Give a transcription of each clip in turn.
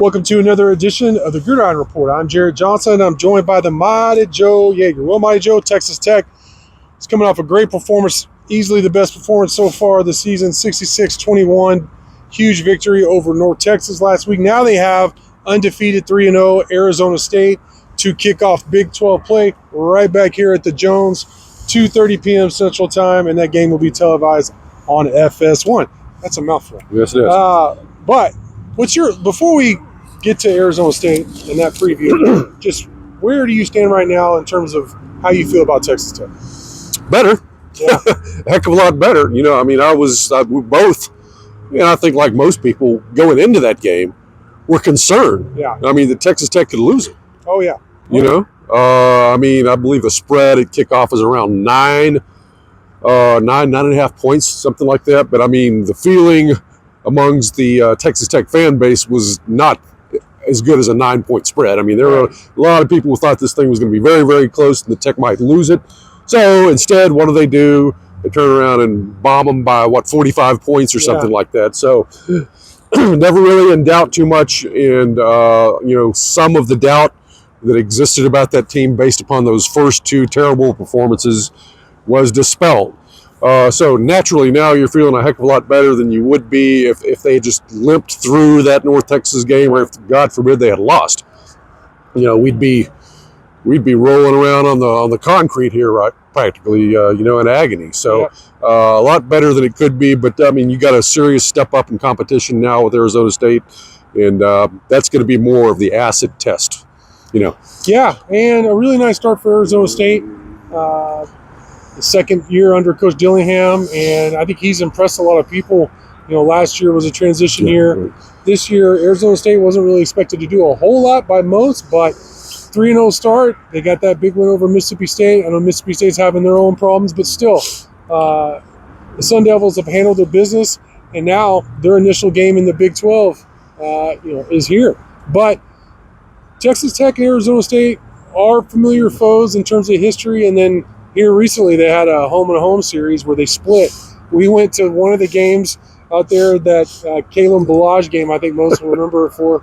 Welcome to another edition of the Gridiron Report. I'm Jared Johnson. I'm joined by the Mighty Joe Yeager. Well, Mighty Joe, Texas Tech is coming off a great performance, easily the best performance so far this season, 66-21. Huge victory over North Texas last week. Now they have undefeated 3-0 Arizona State to kick off Big 12 play right back here at the Jones, 2:30 p.m. Central Time, and that game will be televised on FS1. That's a mouthful. Yes, it is. But before we get to Arizona State and that preview, just where do you stand right now in terms of how you feel about Texas Tech? Better. Yeah. A heck of a lot better. We both, I think like most people going into that game, were concerned. Yeah. The Texas Tech could lose it. Oh, yeah. I believe the spread at kickoff is around 9.5 points, something like that. But the feeling amongst the Texas Tech fan base was not as good as a 9-point spread. There were a lot of people who thought this thing was going to be very, very close and the Tech might lose it. So instead, what do? They turn around and bomb them by 45 points or something like that. So never really in doubt too much. And, some of the doubt that existed about that team based upon those first two terrible performances was dispelled. So naturally now you're feeling a heck of a lot better than you would be if they had just limped through that North Texas game, or if, God forbid, they had lost. We'd be rolling around on the concrete here, right, practically, in agony. So a lot better than it could be. But you got a serious step up in competition now with Arizona State, and that's going to be more of the acid test. Yeah, and a really nice start for Arizona State. The second year under Coach Dillingham, and I think he's impressed a lot of people. Last year was a transition year. Right. This year, Arizona State wasn't really expected to do a whole lot by most, but 3-0 start. They got that big win over Mississippi State. I know Mississippi State's having their own problems, but still, the Sun Devils have handled their business, and now their initial game in the Big 12, is here. But Texas Tech and Arizona State are familiar foes in terms of history, and then here recently they had a home-and-home series where they split. We went to one of the games out there, that Kalen Balaj game, I think most will remember it for.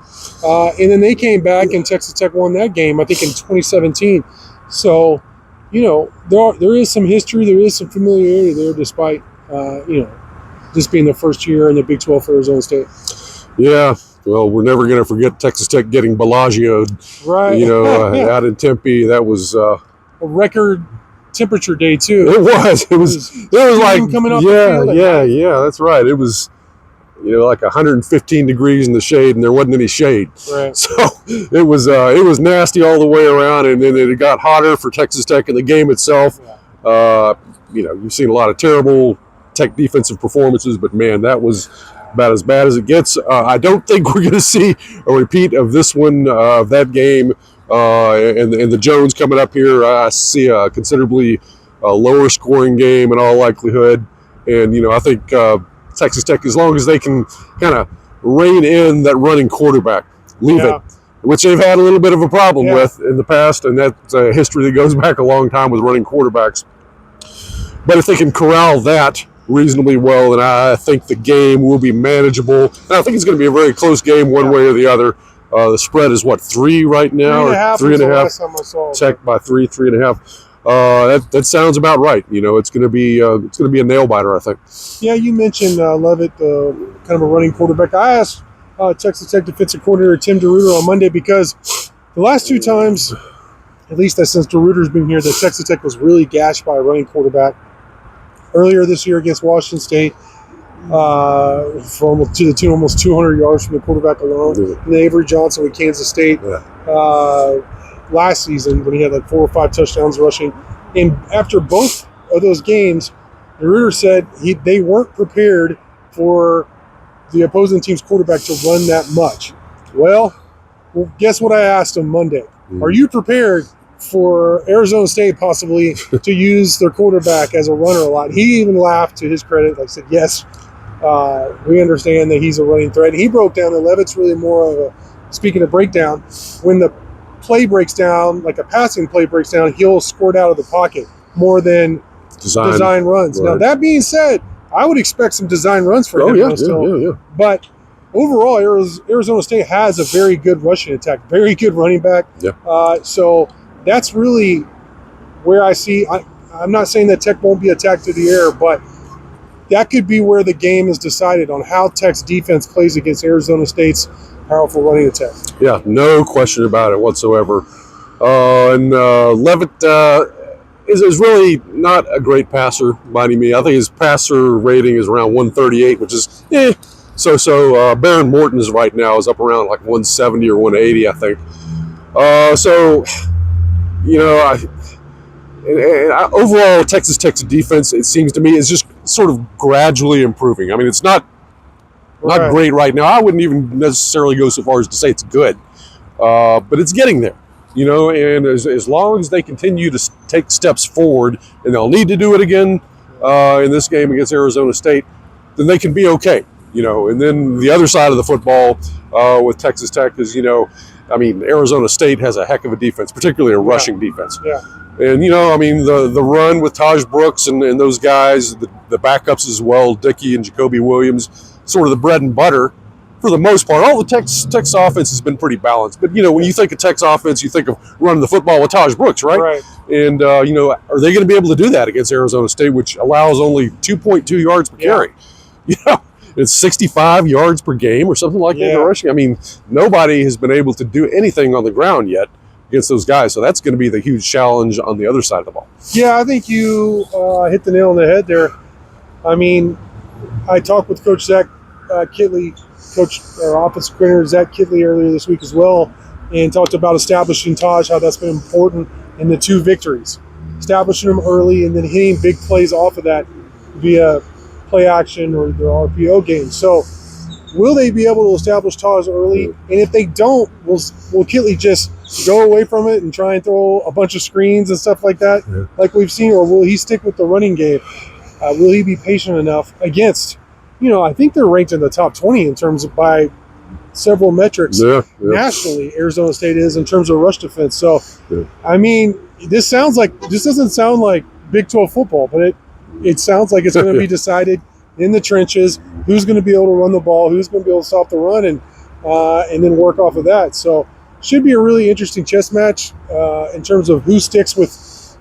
And then they came back and Texas Tech won that game, I think in 2017. So, there is some history, there is some familiarity there despite, this being the first year in the Big 12 for Arizona State. Yeah. Well, we're never going to forget Texas Tech getting Bellagio'd, right. Out in Tempe. That was a record temperature day too. It was like coming up the field. Yeah, that's right. It was like 115 degrees in the shade, and there wasn't any shade. Right. So it was nasty all the way around, and then it got hotter for Texas Tech in the game itself. Yeah. You've seen a lot of terrible Tech defensive performances, but man, that was about as bad as it gets. I don't think we're going to see a repeat of this one, of that game. And the Jones coming up here, I see a considerably lower scoring game in all likelihood. And, I think Texas Tech, as long as they can kind of rein in that running quarterback, leave it, which they've had a little bit of a problem with in the past. And that's a history that goes back a long time with running quarterbacks. But if they can corral that reasonably well, then I think the game will be manageable. And I think it's going to be a very close game one way or the other. The spread is 3 right now, 3.5. Tech by 3.5. That sounds about right. It's going to be a nail biter, I think. Yeah, you mentioned Levitt, kind of a running quarterback. I asked Texas Tech defensive coordinator Tim DeRuyter on Monday because the last two times, at least since DeRuyter's been here, that Texas Tech was really gashed by a running quarterback. Earlier this year against Washington State, to the tune almost 200 yards from the quarterback alone. And Avery Johnson with Kansas State last season when he had 4 or 5 touchdowns rushing. And after both of those games, DeRuyter said they weren't prepared for the opposing team's quarterback to run that much. Well, guess what I asked him Monday? Are you prepared for Arizona State possibly to use their quarterback as a runner a lot? He even laughed, to his credit. Said, yes, we understand that he's a running threat. He broke down that Levitt's really more of a, speaking of breakdown, when the play breaks down, like a passing play breaks down, he'll squirt out of the pocket more than design runs. Right. Now, that being said, I would expect some design runs for him. Yeah. But overall, Arizona State has a very good rushing attack, very good running back. Yeah. So that's really where I see. I'm not saying that Tech won't be attacked through the air, but that could be where the game is decided on how Tech's defense plays against Arizona State's powerful running attack. Yeah, no question about it whatsoever. And Levitt is really not a great passer by any means. I think his passer rating is around 138, which is so. Baron Morton's right now is up around like 170 or 180, I think. So, overall, Texas Tech's defense, it seems to me, is just sort of gradually improving. I mean, it's not great right now. I wouldn't even necessarily go so far as to say it's good, but it's getting there. And as long as they continue to take steps forward, and they'll need to do it again in this game against Arizona State, then they can be okay. And then the other side of the football with Texas Tech is, Arizona State has a heck of a defense, particularly a rushing defense. Yeah. And, the run with Taj Brooks and those guys, the backups as well, Dickey and Jacoby Williams, sort of the bread and butter for the most part. All the Tech's offense has been pretty balanced. But, when you think of Tech's offense, you think of running the football with Taj Brooks, right? Right. And, are they going to be able to do that against Arizona State, which allows only 2.2 yards per carry? It's 65 yards per game or something like that in rushing. I mean, nobody has been able to do anything on the ground yet against those guys. So that's going to be the huge challenge on the other side of the ball. Yeah, I think you hit the nail on the head there. I mean, I talked with Coach Zach Kitley, our offensive coordinator Zach Kitley, earlier this week as well, and talked about establishing Taj, how that's been important in the 2 victories. Establishing them early and then hitting big plays off of that via play action or the RPO game. So will they be able to establish Taj early? And if they don't, will Kitley just go away from it and try and throw a bunch of screens and stuff like that, like we've seen, or will he stick with the running game? Will he be patient enough against, I think they're ranked in the top 20 in terms of by several metrics nationally, Arizona State is in terms of rush defense. So, I mean, this doesn't sound like Big 12 football, but it sounds like it's going to be decided in the trenches. Who's going to be able to run the ball? Who's going to be able to stop the run, and then work off of that. So, should be a really interesting chess match in terms of who sticks with,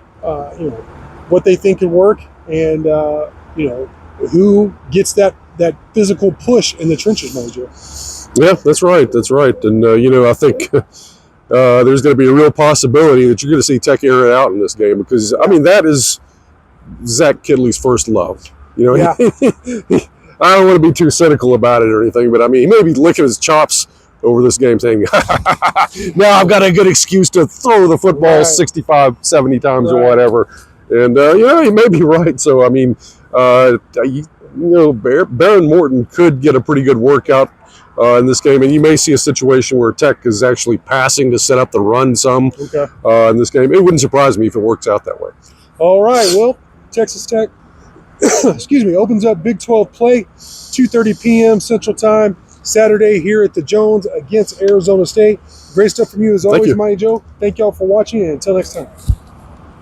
what they think can work, and who gets that physical push in the trenches, Mojo. Yeah, that's right. And I think there's going to be a real possibility that you're going to see Tech air it out in this game because that is Zach Kitley's first love. I don't want to be too cynical about it or anything, but he may be licking his chops over this game saying, now I've got a good excuse to throw the football 65, 70 times or whatever. And, he may be right. So, Baron Morton could get a pretty good workout in this game, and you may see a situation where Tech is actually passing to set up the run some in this game. It wouldn't surprise me if it works out that way. All right, well, Texas Tech, opens up Big 12 play, 2:30 p.m. Central Time, Saturday here at the Jones against Arizona State. Great stuff from you as always, Mighty Joe. Thank y'all for watching, and until next time.